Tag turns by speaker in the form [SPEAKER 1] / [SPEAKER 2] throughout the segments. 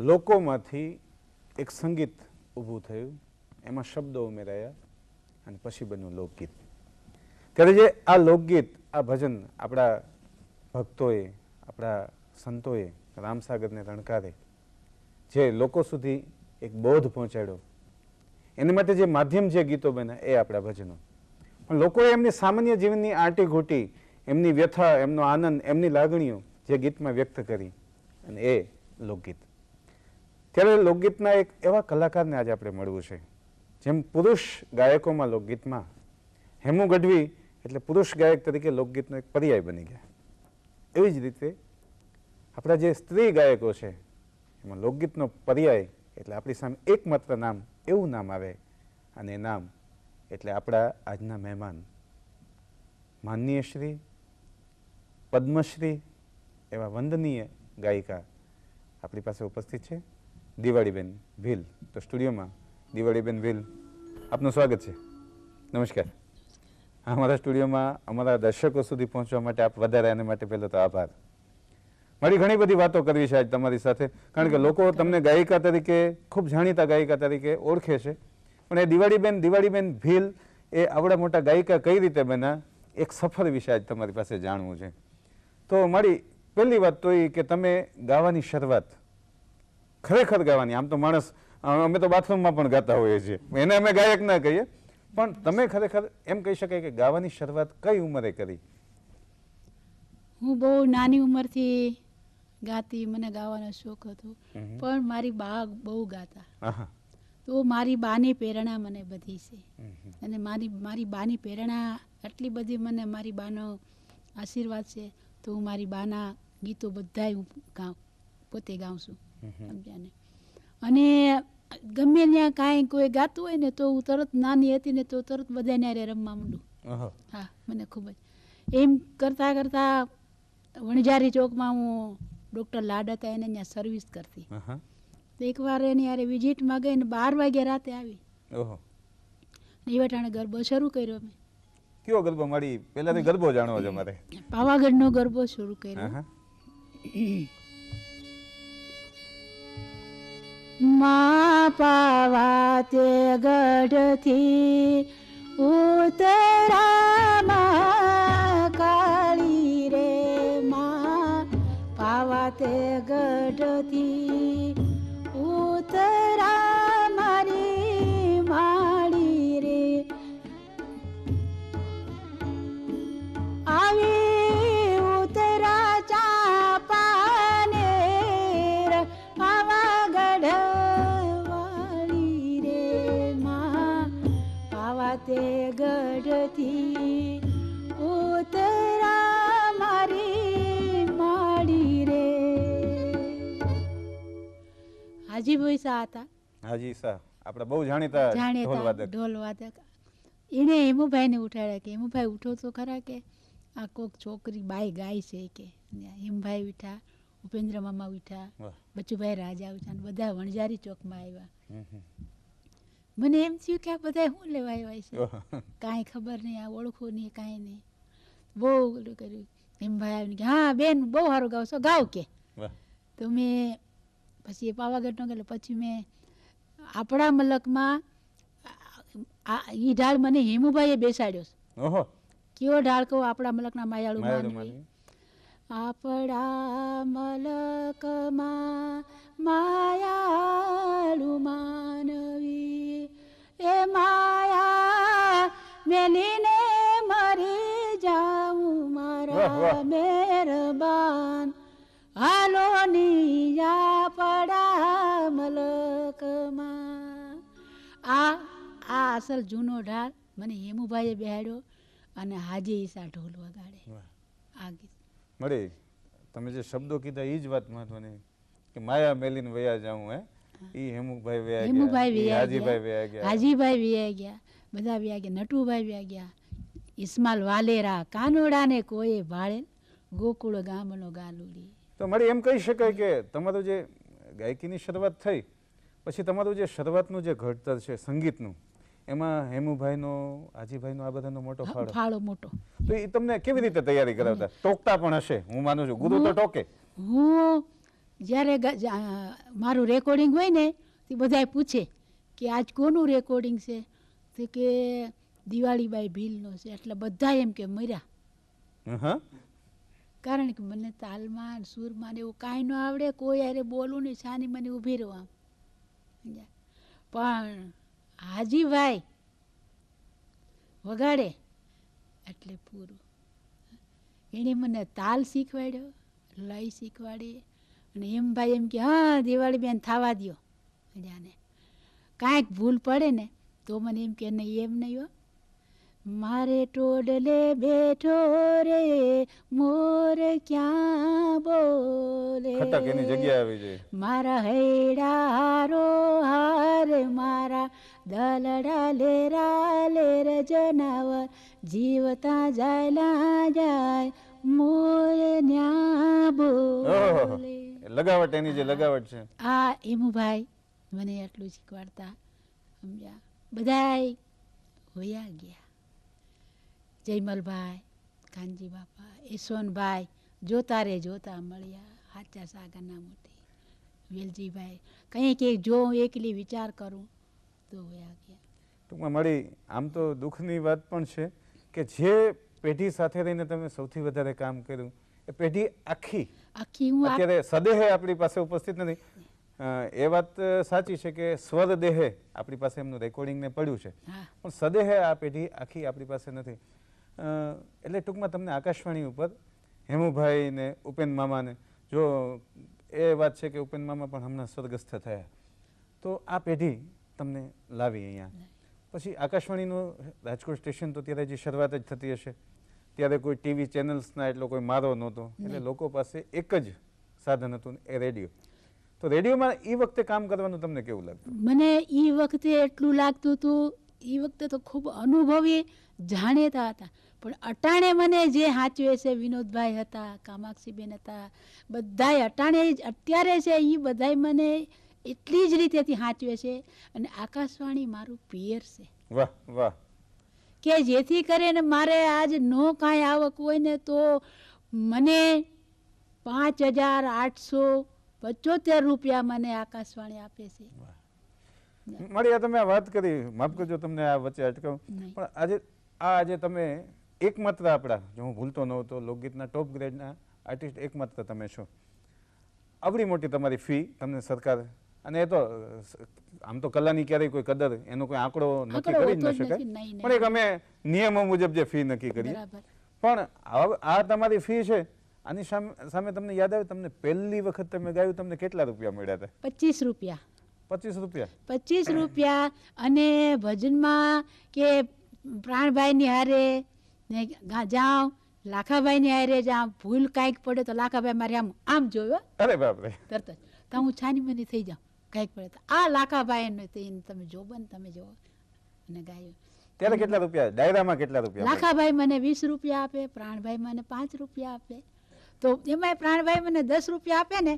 [SPEAKER 1] લોકોમાંથી એક સંગીત ઊભું થયું, એમાં શબ્દો ઉમેરાયા અને પછી બન્યું લોકગીત. ત્યારે જે આ લોકગીત, આ ભજન આપણા ભક્તોએ, આપણા સંતોએ રામસાગરને રણકારે જે લોકો સુધી એક બોધ પહોંચાડ્યો, એની માટે જે માધ્યમ જે ગીતો બન્યા એ આપણા ભજનો. પણ લોકોએ એમની સામાન્ય જીવનની આંટી ઘૂંટી, એમની વ્યથા, એમનો આનંદ, એમની લાગણીઓ જે ગીતમાં વ્યક્ત કરી, અને એ લોકગીત. ત્યારે લોકગીતના એક એવા કલાકારને આજે આપણે મળવું છે, જેમ પુરુષ ગાયકોમાં લોકગીતમાં હેમુ ગઢવી એટલે પુરુષ ગાયક તરીકે લોકગીતનો એક પર્યાય બની ગયા, એવી જ રીતે આપણા જે સ્ત્રી ગાયકો છે એમાં લોકગીતનો પર્યાય એટલે આપણી સામે એકમાત્ર નામ, એવું નામ આવે, અને એ નામ એટલે આપણા આજના મહેમાન માનનીય શ્રી પદ્મશ્રી એવા વંદનીય ગાયિકા આપણી પાસે ઉપસ્થિત છે, દિવાળીબેન ભીલ. તો સ્ટુડિયોમાં દિવાળીબેન ભીલ, આપનું સ્વાગત છે. નમસ્કાર. અમારા સ્ટુડિયોમાં અમારા દર્શકો સુધી પહોંચવા માટે આપ વધારે, એના માટે પહેલો તો આભાર. મારી ઘણી બધી વાતો કરવી છે આજ તમારી સાથે, કારણ કે લોકો તમને ગાયિકા તરીકે, ખૂબ જાણીતા ગાયિકા તરીકે ઓળખે છે, પણ એ દિવાળીબેન ભીલ એ આવડા મોટા ગાયિકા કઈ રીતે બન્યા, એક સફર વિશે આજ તમારી પાસે જાણવું છે. તો મારી પહેલી વાત તો એ કે તમે ગાવાની શરૂઆત, ખરેખર ગાવાની, આમ તો માણસ, અમે તો બાથરૂમમાં પણ ગાતા હોઈએ છીએ, એને અમે ગાયક ના કહીએ, પણ તમે ખરેખર એમ કહી શકાય કે ગાવાની શરૂઆત કઈ ઉંમરે કરી?
[SPEAKER 2] હું બહુ નાની ઉંમરથી ગાતી, મને ગાવાનો શોખ હતો, પણ મારી બા બહુ ગાતા, તો મારી બાની પ્રેરણા મને બધી છે, અને મારી બાની પ્રેરણા આટલી બધી, મને મારી બાનો આશીર્વાદ છે, તો હું મારી બાના ગીતો બધાય હું પોતે ગાઉં છું, સમજ્યાને. અને ગમે ત્યાં કાંઈ કોઈ ગાતું હોય ને તો હું તરત, નાની હતી ને તો તરત બધાને હારે રમવા માંડું. હા, મને ખૂબ જ એમ કરતાં કરતાં વણઝારી ચોકમાં હું ડૉક્ટર લાડ હતા, એને ત્યાં સર્વિસ કરતી. તો એકવાર એની યારે વિઝિટમાં ગઈ ને 12 વાગે રાતે આવી. એ વટાણે ગરબો શરૂ કર્યો મેં.
[SPEAKER 1] કયો ગરબો? મારી પહેલાથી ગરબો જાણવો છે મારે.
[SPEAKER 2] પાવાગઢનો ગરબો શરૂ કર્યો. મા પાવા તે ગઢથી ઉતરામાં કાળી રે, મા પાવા તે ગઢથી ઉતરા મારી માળી રે, આવી ઉતરા ચાપાને પાવાગઢ વાળી રે, મા પાવા તે ગઢથી ઉતરા મારી માળી રે. હાજીભાઈ શાહ હતા.
[SPEAKER 1] હાજી શાહ આપણે બહુ જાણીતા
[SPEAKER 2] ઢોલવાદક. એને હેમુભાઈને ઉઠાડ્યા કે હેમુભાઈ ઉઠો તો ખરા, કે આ કોક છોકરી બાઈ ગાય છે કે. હેમભાઈ ઉઠા, ઉપેન્દ્ર મામા ઉઠા, બચુભાઈ રાજા ઉઠા, બધા વણઝારી ચોકમાં આવ્યા. મને એમ થયું કે આ બધા શું લેવા આવ્યા છે, કાંઈ ખબર નહીં, આ ઓળખું નહીં, કાંઈ નહીં. બહુ ઓલું કર્યું. હેમભાઈ આવીને કે હા બેન બહુ સારું ગાવ છો, ગાવ કે. તો મેં પછી એ પાવાગઢનો ગયેલો. પછી મેં આપણા મલકમાં એ ઢાળ મને હેમુભાઈએ બેસાડ્યો છે. કયો ઢાળ કહું? આપણા મલકના માયાળુ માનવી. આપણા મલકમાં માયાળુ માનવી, એ માયા મેલીને મરી જાઉં મારા મહેરબાન, હાલો ની આપણા મલકમાં. આ અસલ જૂનો ઢાળ મને હેમુભાઈએ બેહાડ્યો, અને હાજી ઈસા ઢોલ વગાડે. આ ગીત
[SPEAKER 1] મળે. તમે જે શબ્દો કીધા એ જ વાત મહત્વની, કે માયા મેલીને વયા જાઉં, હે ઈ હેમુભાઈ વયા ગયા, હાજીભાઈ વયા ગયા,
[SPEAKER 2] હાજીભાઈ વયા ગયા, બધા વયા ગયા, નટુભાઈ વયા ગયા, ઇસ્માલ વાલેરા કાનોડાને કોઈ ભાળે, ગોકુળ ગામનો ગાલુડી.
[SPEAKER 1] તો મારે એમ કહી શકાય કે તમારું જે ગાયકીની શરૂઆત થઈ પછી તમારું જે શરૂઆતનું જે ઘડતર છે સંગીતનું, એમાં હેમુભાઈનો, હાજીભાઈનો, આ બધાનો મોટો
[SPEAKER 2] ફાળો મોટો.
[SPEAKER 1] તો એ તમને કેવી રીતે તૈયારી કરાવતા? ટોકતા પણ હશે, હું માનું છું, ગુરુ તો ટોકે.
[SPEAKER 2] હું જ્યારે મારું રેકોર્ડિંગ હોય ને તે બધાય પૂછે કે આજ કોનું રેકોર્ડિંગ છે, તો કે દિવાળીબાઈ ભીલનો છે. એટલે બધા એમ કે મર્યા.
[SPEAKER 1] હા
[SPEAKER 2] કારણ કે મને તાલમાં સૂરમાં ને એવું કાંઈ ન આવડે, કોઈ હારે બોલું નહીં, છાની મને ઊભી રહું આમ. સમજ્યા? પણ હાજીભાઈ વગાડે એટલે પૂરું. એણે મને તાલ શીખવાડ્યો, લય શીખવાડી, અને એમ ભાઈ એમ કે હા દિવાળી બેન થવા દ્યો. જાને કાંઈક ભૂલ પડે ને તો મને એમ કે નહીં એમ નહીં હો, મારે ટોડલે બેઠો રે મોર ક્યાં બોલે,
[SPEAKER 1] ખટક એની જગ્યાએ આવી જાય.
[SPEAKER 2] મારા હૈડા હારો હાર, મારા દલડા લેરા લેર જનાવર, જીવતા જાય જાય મોર ન્યા બોલે.
[SPEAKER 1] લગાવટ એની જે લગાવટ છે.
[SPEAKER 2] આ એમુભાઈ મને એટલું શીખવાડતા. સમજ્યા? બધાય હોયા ગયા. જયમલભાઈ, કાનજી બાપા, યશવંતભાઈ, જોતા રે જોતા મળ્યા, હાચા સાગરના મોટી. વેલજીભાઈ કંઈક એક જો એકલી વિચાર કરું તો હોયા ગયા.
[SPEAKER 1] ટૂંકમાં મળી. આમ તો દુઃખની વાત પણ છે કે જે પેઢી સાથે રહીને તમે સૌથી વધારે કામ કર્યું એ પેઢી આખી
[SPEAKER 2] આખી હું
[SPEAKER 1] અત્યારે સદેહે આપણી પાસે ઉપસ્થિત નથી. એ વાત સાચી છે કે સ્વરદેહે આપણી પાસે એમનું રેકોર્ડિંગ ને પડ્યું છે,
[SPEAKER 2] હા
[SPEAKER 1] પણ સદેહે આ પેઢી આખી આપણી પાસે નથી. એટલે ટૂંકમાં તમને આકાશવાણી ઉપર હેમુભાઈ ને ઉપેન મામાને, જો એ વાત છે કે ઉપેન મામા પણ હમણાં સ્વર્ગસ્થ થયા, તો આ પેઢી તમને લાવી અહીંયા. પછી આકાશવાણીનું રાજકોટ સ્ટેશન તો ત્યારે જે શરૂઆત જ થતી હશે, ત્યારે કોઈ ટીવી ચેનલ્સના એટલો કોઈ મારો નહોતો, એટલે લોકો પાસે એક જ સાધન હતું, એ રેડિયો. તો રેડિયોમાં એ વખતે કામ કરવાનું તમને કેવું લાગતું?
[SPEAKER 2] મને એ વખતે એટલું લાગતું હતું, એ વખતે તો ખૂબ અનુભવી જાણેતા હતા, પણ અટાણે મને જે સાચવે છે, વિનોદભાઈ હતા, કામાક્ષીબેન હતા, બધાય અટાણે અત્યારે છે એ બધાય મને એટલી જ રીતેથી સાચવે છે. અને આકાશવાણી મારું પિયર છે.
[SPEAKER 1] વાહ વાહ.
[SPEAKER 2] કે જેથી કરીને મારે આજ નો કાંઈ આવક હોય ને તો મને 5,875 રૂપિયા મને આકાશવાણી આપે છે.
[SPEAKER 1] મળી, આ તમે આ વાત કરી, માફ કરજો તમને આ વચ્ચે અટકાવું,
[SPEAKER 2] નહીં.
[SPEAKER 1] પણ આજે તમે એકમાત્ર આપણા, જો હું ભૂલતો ન હોતો, લોકગીતના ટોપ ગ્રેડના આર્ટિસ્ટ એકમાત્ર તમે છો. આવડી મોટી તમારી ફી તમને સરકાર, અને એ તો આમ તો કલાની ક્યારેય કોઈ કદર, એનો કોઈ આંકડો નક્કી કરી જ ન શકાય, પણ એક અમે નિયમો મુજબ જે ફી નક્કી કરીએ.
[SPEAKER 2] બરાબર.
[SPEAKER 1] પણ આ તમારી ફી છે, આની સામે તમને યાદ આવે, તમને પહેલી વખત તમે ગાયું તમને કેટલા રૂપિયા મળ્યા હતા?
[SPEAKER 2] 25 રૂપિયા.
[SPEAKER 1] 25 રૂપિયા?
[SPEAKER 2] 25 રૂપિયા. અને ભજનમાં કે પ્રાણભાઈની હારે ને જાઉં, લાખાભાઈની હારે જાઉં, ભૂલ કાંઈક પડે તો લાખાભાઈ મારે આમ જોયો
[SPEAKER 1] અરે બાપરે.
[SPEAKER 2] તરત જ તો હું છાની મને થઈ જાઉં, કાંઈક પડે તો આ લાખાભાઈ તમે જોવો ને, તમે જોવો અને ગાયું.
[SPEAKER 1] ત્યારે કેટલા રૂપિયા ડાયરામાં? કેટલા રૂપિયા?
[SPEAKER 2] લાખાભાઈ મને 20 રૂપિયા આપે, પ્રાણભાઈ મને 5 રૂપિયા આપે. તો એમાંય પ્રાણભાઈ મને 10 રૂપિયા આપે ને,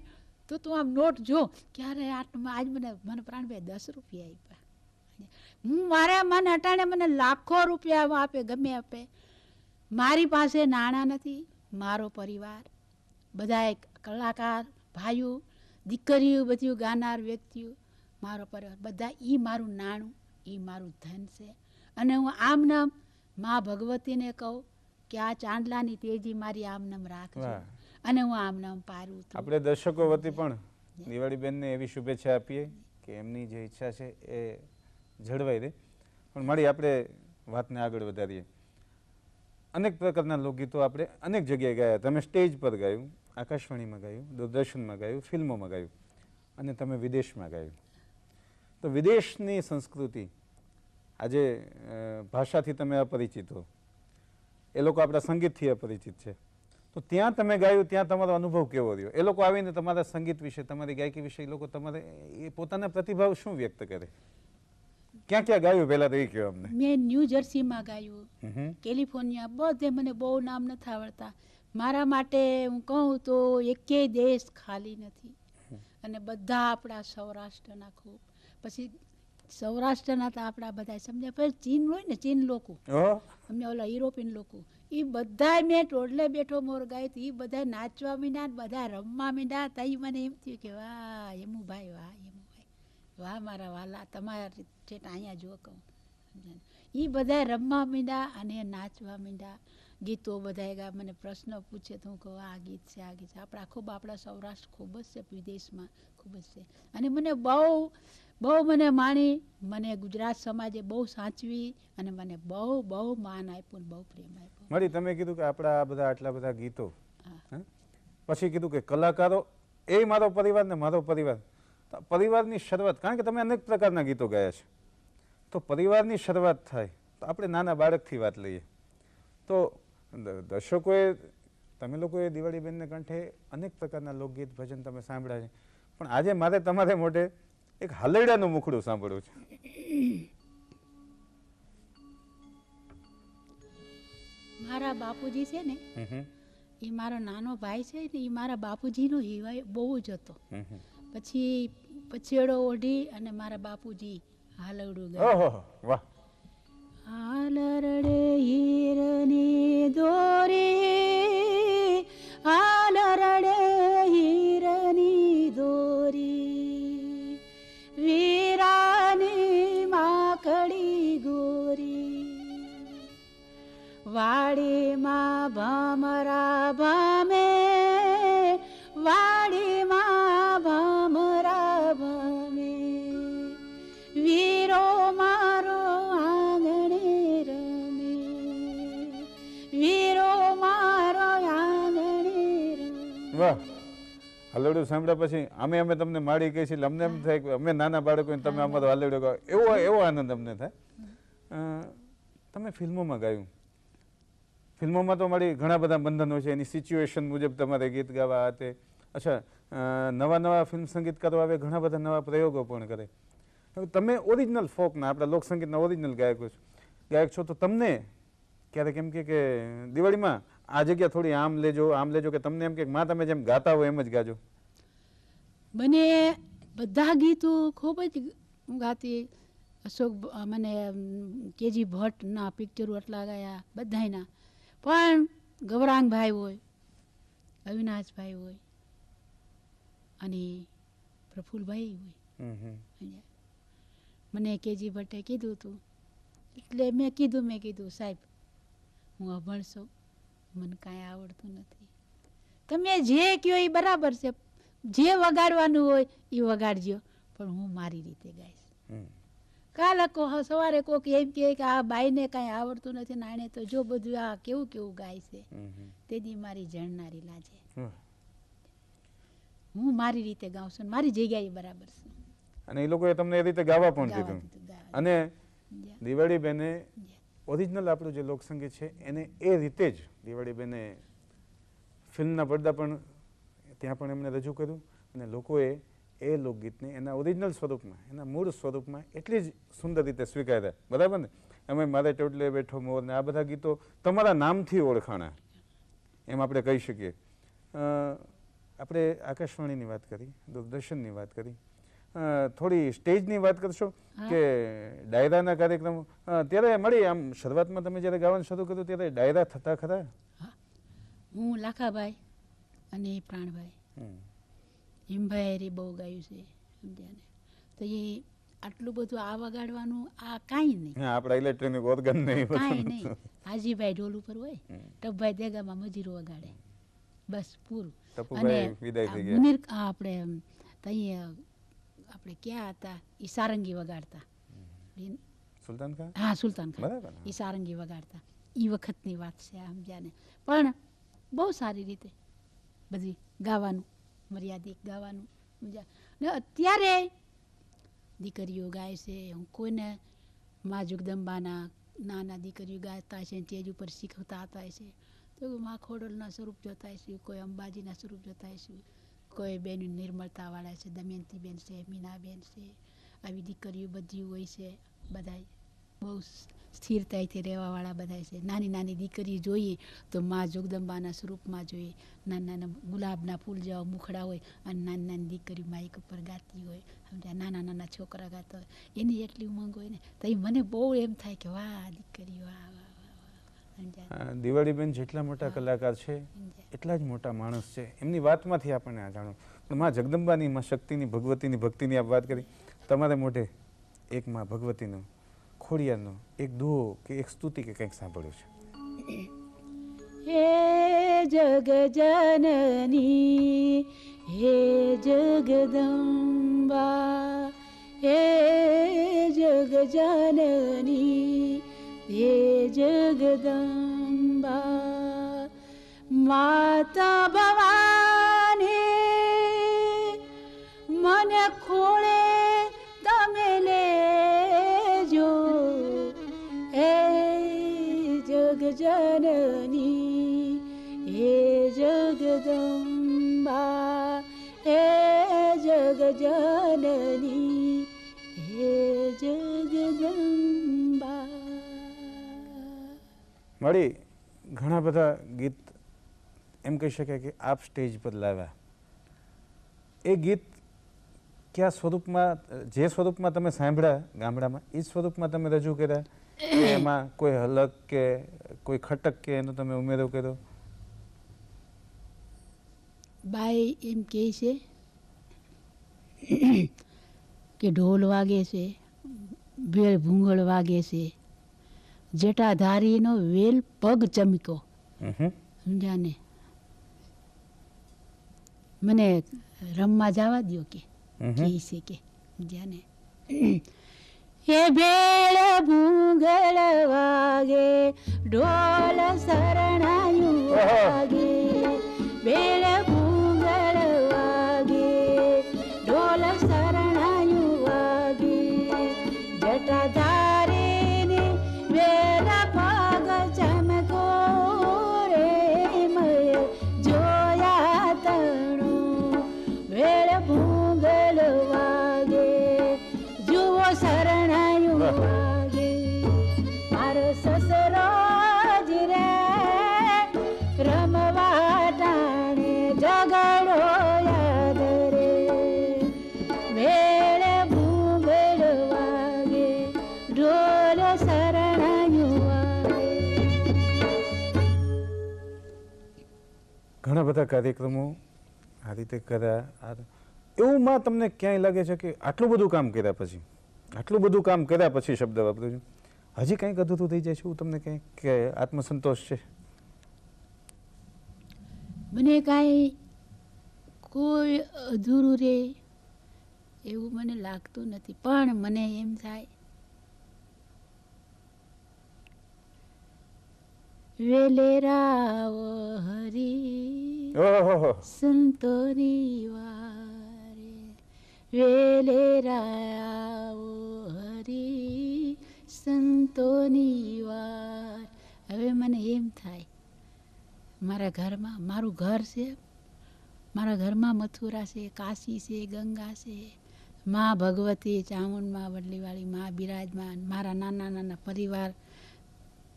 [SPEAKER 2] તો તું આમ નોટ જો ક્યારે આજ મને પ્રાણભાઈ 10 રૂપિયા આપ્યા. મને અટાણે મને લાખો રૂપિયા આપે, ગમે આપે. મારી પાસે નાણાં નથી, મારો પરિવાર બધા કલાકાર ભાઈઓ દીકરીઓ, બધું ગાનાર વ્યક્તિઓ, મારો પરિવાર બધા, એ મારું નાણું, એ મારું ધન છે. અને હું આમ નામ મા ભગવતીને કહું કે આ ચાંદલાની તેજી મારી આમ નામ રાખજો, અને હું આમ નામ પારું.
[SPEAKER 1] આપણે દર્શકો વતી પણ દિવાળીબેનને એવી શુભેચ્છા આપીએ કે એમની જે ઈચ્છા છે એ જળવાઈ રહે. પણ મળી, આપણે વાતને આગળ વધારીએ. અનેક પ્રકારના લોકગીતો આપણે અનેક જગ્યાએ ગાયા. તમે સ્ટેજ પર ગાયું, આકાશવાણીમાં ગાયું, દૂરદર્શનમાં ગાયું, ફિલ્મોમાં ગાયું, અને તમે વિદેશમાં ગાયું. તો વિદેશની સંસ્કૃતિ, આજે ભાષાથી તમે અપરિચિત હો, એ લોકો આપણા સંગીતથી અપરિચિત છે, તો ત્યાં તમે ગાયું, ત્યાં તમારો અનુભવ કેવો રહ્યો? એ લોકો આવીને તમારા સંગીત વિશે, તમારી ગાયકી વિશે, એ લોકો તમારે એ પોતાના પ્રતિભાવ શું વ્યક્ત કરે? ક્યાં ક્યાં ગાયું પહેલા તો એ કહો અમને.
[SPEAKER 2] મેં ન્યૂ જર્સીમાં ગાયું, કેલિફોર્નિયા, બધે મને બહુ નામ નથી આવડતા. મારા માટે હું કહું તો એકેય દેશ ખાલી નથી, અને બધા આપણા સૌરાષ્ટ્રના ખૂબ. પછી સૌરાષ્ટ્રના તો આપણા બધા સમજ્યા, પછી ચીન હોય ને, ચીન લોકો,
[SPEAKER 1] ઓહો,
[SPEAKER 2] અમને ઓલા યુરોપિયન લોકો, એ બધાય મેં ટોડલે બેઠો મોર ગાય એ બધા નાચવા માંડ્યા ને બધા રમવા માંડ્યા. તઈ મને એમ થયું કે વાહ યમુભાઈ, વાહ યમુભાઈ, વાહ મારા વાલા, તમારા ઠેઠ અહીંયા જો કહું. એ બધા રમવા માંડ્યા અને નાચવા માંડ્યા. ગીતો બધા ગા. મને પ્રશ્ન પૂછે તો હું કહું આ ગીત છે, આ ગીત છે. આપણા સૌરાષ્ટ્ર ખૂબ જ છે, વિદેશમાં ખૂબ જ છે. અને મને બહુ મને માણી, મને ગુજરાત સમાજે બહુ સાચવી અને મને બહુ માન આપ્યું ને બહુ પ્રેમ આપ્યો.
[SPEAKER 1] મળી તમે કીધું કે આપણા આ બધા આટલા બધા ગીતો,
[SPEAKER 2] હા.
[SPEAKER 1] હે? પછી કીધું કે કલાકારો એ મારો પરિવાર ને મારો પરિવાર. તો પરિવારની શરૂઆત, કારણ કે તમે અનેક પ્રકારના ગીતો ગાયા છે, તો પરિવારની શરૂઆત થાય તો આપણે નાના બાળકથી વાત લઈએ. તો દર્શકોએ, તમે લોકોએ દિવાળીબેનને કંઠે અનેક પ્રકારના લોકગીત ભજન તમે સાંભળ્યા છે, પણ આજે મારે તમારે મોઢે એક હાલરડાનું મુખડું સાંભળવું છે.
[SPEAKER 2] મારા બાપુજી છે ને,
[SPEAKER 1] હમ હમ
[SPEAKER 2] એ મારો નાનો ભાઈ છે ને, એ મારા બાપુજીનો હિવાય બહુ જ હતો.
[SPEAKER 1] હમ હમ.
[SPEAKER 2] પછી પછેડો ઓઢી અને મારા બાપુજી હાલરડું ગાય.
[SPEAKER 1] ઓહો, વાહ.
[SPEAKER 2] હાલરડે હીરની દોરી, હાલરડે હીરની દોરી, વીરાની માકડી ગોરી, વાડીમાં ભમરા ભમે, વાડીમાં ભમરા ભમે, વીરો મારો આંગણે રમે, વીરો મારો આંગણે રમે.
[SPEAKER 1] વાહ. હાલરડું સાંભળ્યા પછી અમે તમને માડી કહીએ છીએ, અમને એમ થાય કે અમે નાના બાળકો તમે અમારો હાલરડું ગાઓ, એવો આનંદ અમને થાય. તમે ફિલ્મોમાં ગાયું, ફિલ્મોમાં તો મારી ઘણા બધા બંધનો છે, એની સિચ્યુએશન મુજબ તમારે ગીત ગાવા તે. અચ્છા, નવા ફિલ્મ સંગીતકારો આવે, ઘણા બધા નવા પ્રયોગો પણ કરે. હવે તમે ઓરિજિનલ ફોકના, આપણા લોકસંગીતના ઓરિજિનલ ગાયક છો, તો તમને ક્યારેક એમ કે દિવાળીમાં આ જગ્યા થોડી આમ લેજો, કે તમને એમ કે માં તમે જેમ ગાતા હોય એમ જ ગાજો?
[SPEAKER 2] મને બધા ગીતો ખૂબ જ ગાતી. અશોક મને કેજી ભટ્ટના પિક્ચરો એટલા ગાયા બધાયના. પણ ગૌરાંગભાઈ હોય, અવિનાશભાઈ હોય અને પ્રફુલભાઈ હોય. મને કેજી ભટ્ટે કીધું હતું, એટલે મેં કીધું સાહેબ હું અભણ છું, મને કાંઈ આવડતું નથી, તમે જે કહો એ બરાબર છે, જે વગાડવાનું હોય એ વગાડજો, પણ હું મારી રીતે ગાઈશ. કાલે સવારે કોક એમ કહે કે આ બાઈને કાંઈ આવડતું નથી ને આણે તો જો બધું આ કેવું ગાય છે, તેથી મારી જણનારી લાજે. હું મારી રીતે ગાઉં છું, મારી જગ્યાએ બરાબર છે.
[SPEAKER 1] અને એ લોકોએ તમને એ રીતે ગાવા પણ દીધું. અને દિવાળીબેને ઓરિજિનલ આપણું જે લોકસંગીત છે એને એ રીતે જ દિવાળીબેને ફિલ્મના પડદા પણ ત્યાં પણ એમણે રજૂ કર્યું, અને લોકોએ એ લોકગીતને એના ઓરિજિનલ સ્વરૂપમાં, એના મૂળ સ્વરૂપમાં એટલી જ સુંદર રીતે સ્વીકાર્યા. બરાબર ને? અમે મારે ટોટલે બેઠો મોર ને આ બધા ગીતો તમારા નામથી ઓળખાણા, એમ આપણે કહી શકીએ. આપણે આકાશવાણીની વાત કરી, દૂરદર્શનની વાત કરી, થોડી સ્ટેજની વાત કરશો કે ડાયરાના કાર્યક્રમો ત્યારે મળી? આમ શરૂઆતમાં તમે જ્યારે ગાવાનું શરૂ કર્યું ત્યારે ડાયરા થતા ખરા?
[SPEAKER 2] હું લાખાભાઈ અને પ્રાણભાઈ હિમભાઈ રે બહુ ગાયું છે, સમજ્યા ને? તો એ આટલું બધું આ વગાડવાનું આ કાંઈ નહીં,
[SPEAKER 1] આપણા ઇલેક્ટ્રોનિક ઓર્ગન નહીં,
[SPEAKER 2] કાંઈ નહીં. હાજીભાઈ ઢોલ ઉપર હોય, ટપભાઈ દેગામાં મજીરો વગાડે, બસ પૂરું. અને મુનીર આપણે ક્યાં હતા એ સારંગી વગાડતા,
[SPEAKER 1] સુલતાન ખાન.
[SPEAKER 2] હા, સુલતાન ખાન, એ સારંગી વગાડતા. એ વખતની વાત છે, સમજ્યા ને? પણ બહુ સારી રીતે બધી ગાવાનું, મર્યાદિત ગાવાનું, સમજ્યા ને? અત્યારે દીકરીઓ ગાય છે, હું કોઈને મા જગદંબાના નાના દીકરીઓ ગાતા છે, સ્ટેજ ઉપર શીખવતા હતા છે, તો મા ખોડલના સ્વરૂપ જોતા છે, કોઈ અંબાજીના સ્વરૂપ જોતા છે, કોઈ બેન નિર્મળતાવાળા છે, દમયંતીબેન છે, મીનાબેન છે, આવી દીકરીઓ બધી હોય છે. બધા બહુ સ્થિરતાથી રહેવાવાળા બધા છે. નાની નાની દીકરી જોઈએ તો મા જગદંબાના સ્વરૂપમાં જોઈએ. નાના નાના ગુલાબના ફૂલ જેવા મુખડા હોય અને નાની નાની દીકરી માઇક ઉપર ગાતી હોય, સમજ્યા, નાના નાના છોકરા ગાતા હોય, એની એટલી ઉમંગ હોય ને તો એ મને બહુ એમ થાય કે વાહ દીકરી, વાહ વાહ વાહ, સમજ્યા.
[SPEAKER 1] દિવાળીબેન જેટલા મોટા કલાકાર છે એટલા જ મોટા માણસ છે. એમની વાતમાંથી આપણને આ જાણો. પણ માં જગદંબાની, માં શક્તિની, ભગવતીની, ભક્તિની આપ વાત કરી. તમારે મોઢે એક માં ભગવતીનો, ખોડિયારનો એક દુહો કે એક સ્તુતિ કે કંઈક સાંભળ્યું છે?
[SPEAKER 2] હે જગ જનની, હે જગદંબા, હે જગ જનની, હે જગદંબા, માતા ભવાની મને ખોળે તમે લેજો, હે જગ જનની, હે જગદંબા, હે જગ જનની, હે જગદંબા.
[SPEAKER 1] મળી ઘણા બધા ગીત એમ કહી શકાય કે આપ સ્ટેજ પર લાવ્યા. એ ગીત કયા સ્વરૂપમાં, જે સ્વરૂપમાં તમે સાંભળ્યા ગામડામાં, એ સ્વરૂપમાં તમે રજૂ કર્યા કે એમાં કોઈ હલક કે કોઈ ખટક કે એનો તમે ઉમેરો કર્યો?
[SPEAKER 2] બાઈ એમ કહે છે કે ઢોલ વાગે છે, વેલ ભૂંગળ વાગે છે, જટાધારીનો વેલ પગ ચમકો, સમજ્યા ને, મને રમવા જવા દ્યો કે કહે છે કે, સમજ્યા ને. એ વેલ ભૂંગળ વાગે, ઢોલ શરણાયું વાગે, વેલ ભૂંગળ વાગે, ઢોલ શરણાયું વાગે, જટાધારીને વેલ પગ ચમકો રે, મય જોયા તણું વેલ ભૂંગળ વાગે, જુઓ શરણાયું વાગે, મારો સસરો જ રે રમવા ટાણે ઝઘડો યાદ રે, વેળ ભૂંગળ વાગે, ઢોલ શરણાયું વાગે.
[SPEAKER 1] ઘણા બધા કાર્યક્રમો આ રીતે કર્યા. એવું માં તમને ક્યાંય લાગે છે કે આટલું બધું કામ કર્યા પછી, આટલું બધું કામ કર્યા પછી શબ્દ વાપર્યો છું, હજી કંઈક અધૂરું થઈ જાય છે એવું તમને કંઈક કે આત્મસંતોષ છે?
[SPEAKER 2] મને કાંઈ કોઈ અધૂરું રે એવું મને લાગતું નથી, પણ મને એમ થાય વેલેરાવ હરી
[SPEAKER 1] ઓહો,
[SPEAKER 2] સંતોની વારે, વેલેરાવ હરી સંતોની વાર. હવે મને એમ થાય મારા ઘરમાં, મારું ઘર છે, મારા ઘરમાં મથુરા છે, કાશી છે, ગંગા છે, મા ભગવતી, ચામુંડમાં, વડલીવાળી મા બિરાજમાન, મારા નાના નાના પરિવાર,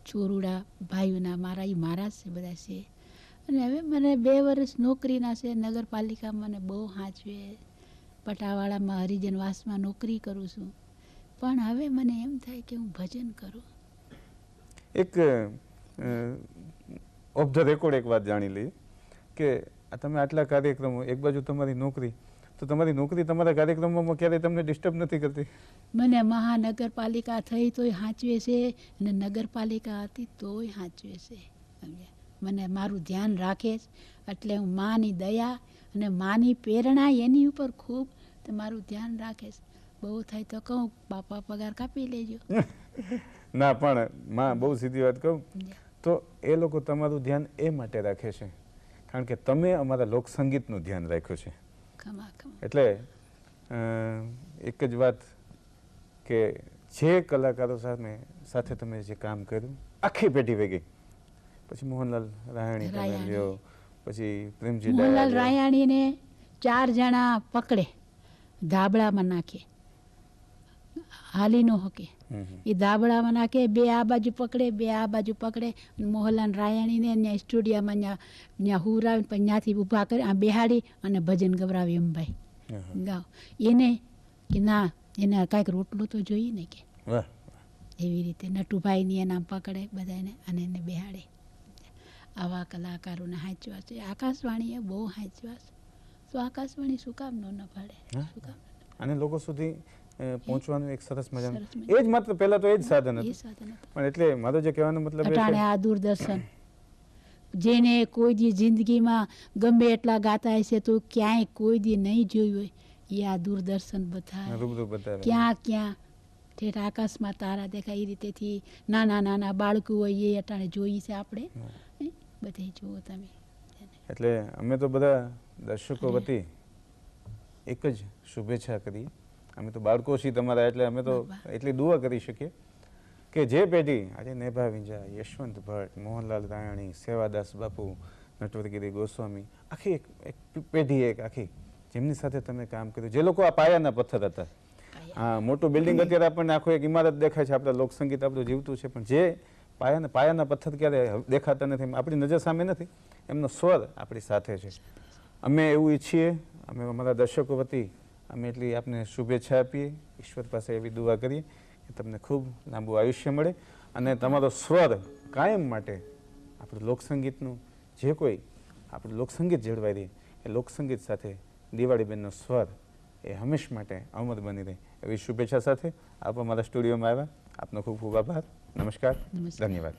[SPEAKER 2] ચોરુડા ભાઈઓના મારા એ મારા જ છે બધા છે. અને હવે મને 2 વર્ષ નોકરીના છે, નગરપાલિકા મને બહુ સાચવે, પટાવાળામાં હરિજનવાસમાં નોકરી કરું છું, પણ હવે મને એમ થાય કે હું ભજન કરું.
[SPEAKER 1] એક ઓફ ધ રેકોર્ડ એક વાત જાણી લઈએ કે તમે આટલા કાર્યક્રમો, એક બાજુ તમારી નોકરી, તો તમારી નોકરી તમારા કાર્યક્રમોમાં ક્યારેય તમને ડિસ્ટર્બ નથી કરતી?
[SPEAKER 2] મને મહાનગરપાલિકા થઈ તોય સાચવે છે અને નગરપાલિકા હતી તોય સાચવે છે, સમજ્યા. મને મારું ધ્યાન રાખે છે, એટલે હું માની દયા અને માની પ્રેરણા એની ઉપર ખૂબ મારું ધ્યાન રાખે છે. બહુ થાય તો કહું બાપા પગાર કાપી લેજો.
[SPEAKER 1] ના, પણ માં બહુ સીધી વાત કહું તો એ લોકો તમારું ધ્યાન એ માટે રાખે છે કારણ કે તમે અમારા લોકસંગીતનું ધ્યાન રાખ્યું છે.
[SPEAKER 2] ખમા ખમા.
[SPEAKER 1] એટલે એક જ વાત કે જે કલાકારો સાથે તમે જે કામ કર્યું, આખી પેઢી ભેગી, પછી મોહનલાલ રાયાણી તમે લ્યો, પછી પ્રેમજી
[SPEAKER 2] મોહનલાલ રાયાણીને 4 જણા પકડે, ધાબળામાં નાખે હાલી ન શકે.
[SPEAKER 1] હમ.
[SPEAKER 2] એ ધાબળામાં નાખે, બે આ બાજુ પકડે, બે આ બાજુ પકડે. મોહનલાલ રાયણીને ત્યાં સ્ટુડિયામાં ત્યાં હુરાવીને પછી ત્યાંથી ઊભા કરી આ બેહાડી અને ભજન ગવરાવી એમ ભાઈ ગાવ. એને કે ના, એને કાંઈક રોટલો તો જોઈએ ને કે
[SPEAKER 1] વાહ.
[SPEAKER 2] એવી રીતે નટુભાઈની એના પકડે બધાને અને એને બેહાડે. આવા કલાકારોને હાંચવા છે. આકાશવાણીએ બહુ હાંચવા છે. તો આકાશવાણી શું કામ ન પાડે?
[SPEAKER 1] હા.
[SPEAKER 2] શું કામ?
[SPEAKER 1] અને લોકો સુધી પહોંચવાનું એક સરસ મજાનું
[SPEAKER 2] સરસ મજાનું.
[SPEAKER 1] એ જ માત્ર પહેલા તો એ જ સાધન
[SPEAKER 2] એ
[SPEAKER 1] હતું.
[SPEAKER 2] સાધન હતું.
[SPEAKER 1] પણ એટલે મારો જે કહેવાનો મતલબ એ
[SPEAKER 2] અટાણે
[SPEAKER 1] છે
[SPEAKER 2] આ દૂરદર્શન જેને કોઈ દી જિંદગીમાં ગમે એટલા ગાતા હશે તો ક્યાંય કોઈ દી નહીં જોયું હોય એ આ દૂરદર્શન બતાવે.
[SPEAKER 1] રૂબરૂ બતાવે.
[SPEAKER 2] ક્યાં ક્યાં ઠેઠ આકાશમાં તારા દેખાય એ રીતેથી નાના નાના બાળકો હોય એ અટાણે જોઈ છે આપણે. બધે જુઓ તમે.
[SPEAKER 1] એટલે અમે તો બધા દર્શકો વતી એક જ શુભેચ્છા કરીએ. અમે તો બાળકો છીએ તમારા, એટલે અમે તો એટલી દુઆ કરી શકીએ કે જે પેઢી આજે નેભા વિંજા, યશવંત ભટ્ટ, મોહનલાલ રાયણી, સેવાદાસ બાપુ, નટવરગીરી ગોસ્વામી, આખી એક પેઢી એક આખી જેમની સાથે તમે કામ કર્યું, જે લોકો આ પાયાના પથ્થર હતા. હા, મોટું બિલ્ડિંગ અત્યારે આપણને આખું એક ઇમારત દેખાય છે, આપણા લોકસંગીત આપણું જીવતું છે, પણ જે પાયાના પથ્થર ક્યારે દેખાતા નથી, આપણી નજર સામે નથી, એમનો સ્વર આપણી સાથે છે. અમે એવું ઈચ્છીએ, અમે અમારા દર્શકો વતી અમે એટલી આપને શુભેચ્છા આપીએ, ઈશ્વર પાસે એવી દુઆ કરીએ કે તમને ખૂબ લાંબુ આયુષ્ય મળે અને તમારો સ્વર કાયમ માટે આપણું લોકસંગીતનું જે કોઈ આપણું લોકસંગીત જળવાઈ રહે, એ લોકસંગીત સાથે દિવાળીબેનનો સ્વર એ હંમેશ માટે અમર બની રહે એવી શુભેચ્છા સાથે આપ અમારા સ્ટુડિયોમાં આવ્યા. આપનો ખૂબ ખૂબ આભાર. નમસ્કાર. ધન્યવાદ.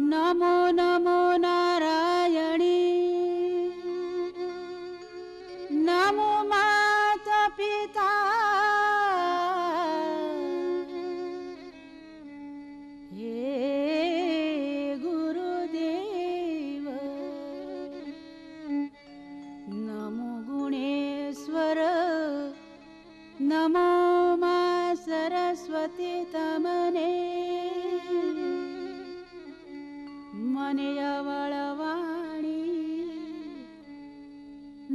[SPEAKER 2] નમો નમો નારાયણી, નમો માતા પિતા, હે ગુરુદેવ, નમો ગુણેશ્વર, નમો મા સરસ્વતી તમને મને અવળવાણી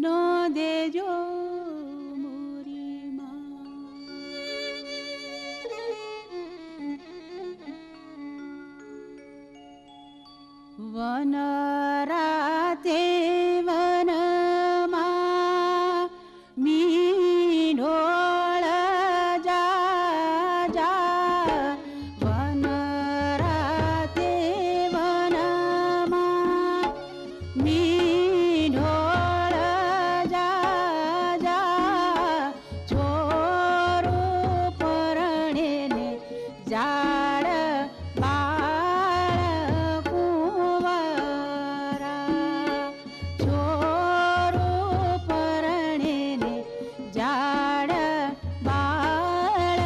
[SPEAKER 2] નો દેજો વન રાતે વનમાં મીંઢોળ જા જા, વન રાતે વનમાં મીંઢોળ જા જા, છોરું પરણે ને ઝાડ બાળ કુંવરા, છોરું પરણે ને ઝાડ બાળ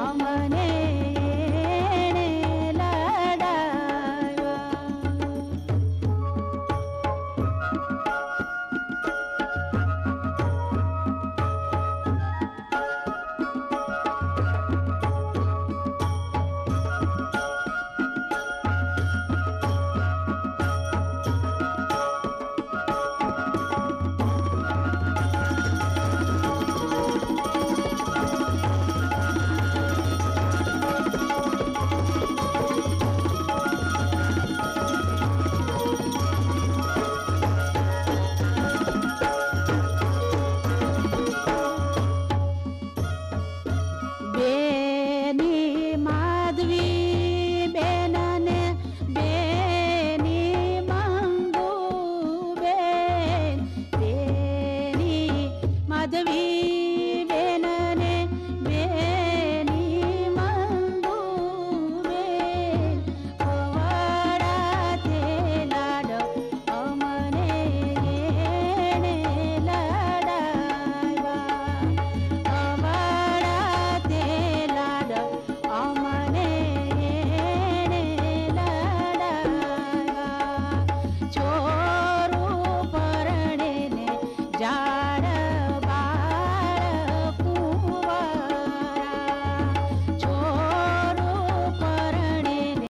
[SPEAKER 2] અમને એણે લડાવ્યા. બેની માધવી બેનને બેની મંગુ બેન બેની માધવી